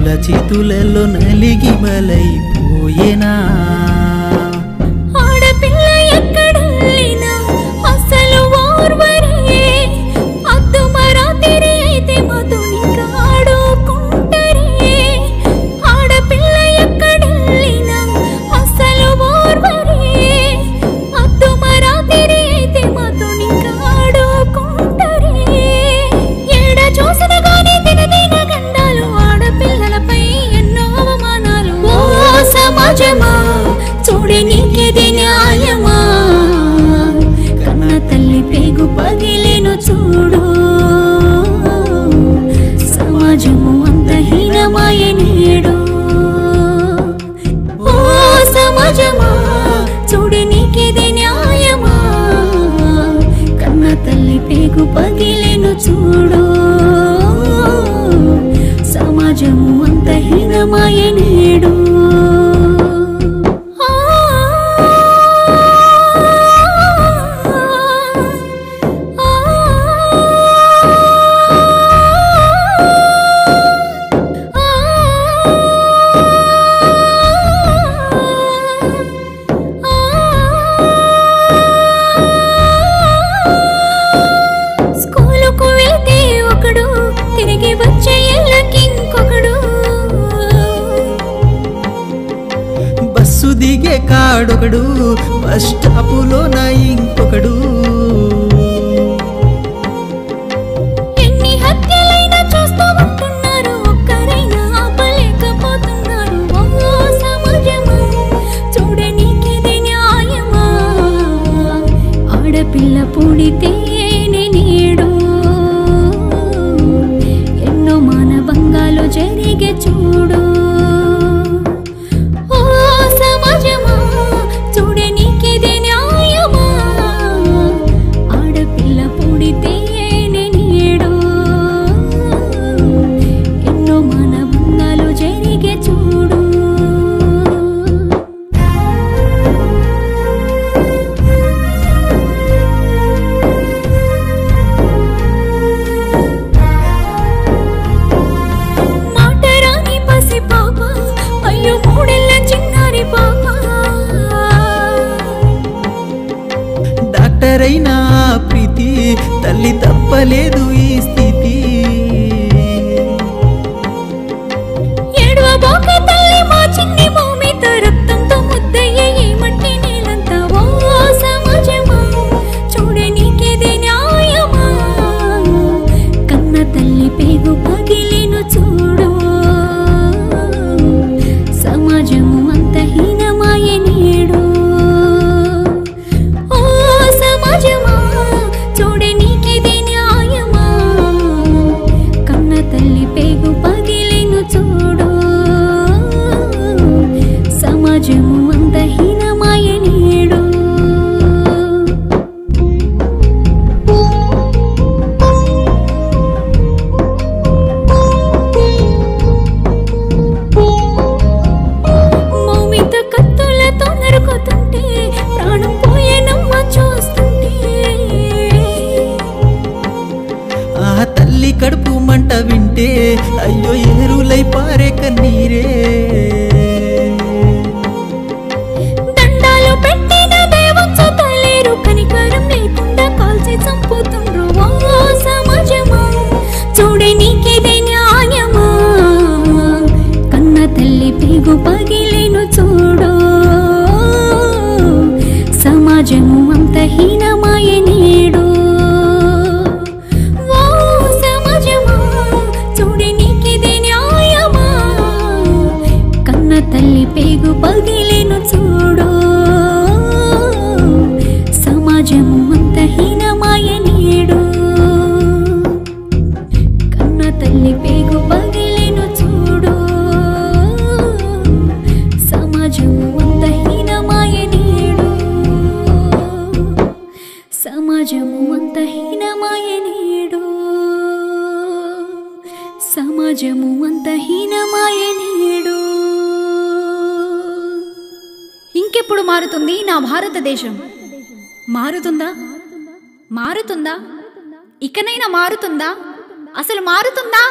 మనుషుల చేతులలో నలిగి బలైపోయేనా ఆడపిల్ల ఎక్కడెళ్ళినా అసలు ఓర్వరే అద్దు మరాతిరి అయితే మధునిగా ఆడుకుంటరే ఆడపిల్ల ఎక్కడెళ్ళినా అసలు ఓర్వరే అద్దు మరాతిరి అయితే మధునిగా ఆడుకుంటరే ఏడ చూసిన గానీ దినదిన గండాలు ఆడపిల్లలపై ఎన్నో అవమానాలు ఓ సమాజమా చూడే నీకేది న్యాయమా కన్న తల్లి పేగు పగిలేను చూడు సమాజము అంతహీనమాయ నేడు ఓ సమాజమా చూడే నీకేది న్యాయమా కన్న తల్లి పేగు పగిలేను చూడు సమాజము అంతహీనమాయ నేడు బస్సు దిగే కాడొకడు బస్ స్టాపులో నా ఇంకొకడు ఎన్ని హత్యలైనా చూస్తూ ఉంటున్నారు ఒక్కరైనా ఆపలేకపోతున్నారు ఓ సమాజమా చూడే నీకిది న్యాయమా ఆడపిల్ల పుడితేనే నేడు ఎన్నో మానభంగాలు జరిగే చూడు డాక్టరైనా ప్రీతి తల్లి తప్పలేదు ఈ స్థితి ఏడవబోక తల్లి మా చిన్ని భూమితో రక్తంతో ముద్దయ్యే ఈ మట్టి నేలంతా ఓ సమాజమా చూడే నీకేది న్యాయమా కన్న తల్లి పేగు పగిలేను చూడు సమాజము అంతహీనమాయ నేడు చూడే నీకిది న్యాయమా కన్న తల్లి పేగు పగిలేను చూడు సమాజము అంతహీనమాయ నేడు మౌమిత కత్తులతో నరుకుతుంటే ప్రాణం పోయేనమ్మ చూస్తుంటే ఆ తల్లి కడుపు మంట వింటే అయ్యో ఏరులై పారే కన్నీరే దండాలు పెట్టిన దైవం చూతలేరు కనికరం లేకుండా కాల్చి చంపుతుండ్రు ఓ సమాజమా చూడే నీకిది న్యాయమా కన్న తల్లి పేగు పగిలేను చూడు సమాజము అంతహీనమాయ నేడు తల్లి పేగు పగిలేను చూడు సమాజము అంతహీనమాయ నేడు కన్న తల్లి పేగు పగిలేను చూడు సమాజము అంతహీనమాయ నేడు సమాజము అంతహీనమాయ నేడు సమాజము అంతహీనమాయ నేడు ఇంకెప్పుడు మారుతుంది నా భారతదేశం? మారుతుందా? మారుతుందా? ఇకనైనా మారుతుందా? అసలు మారుతుందా?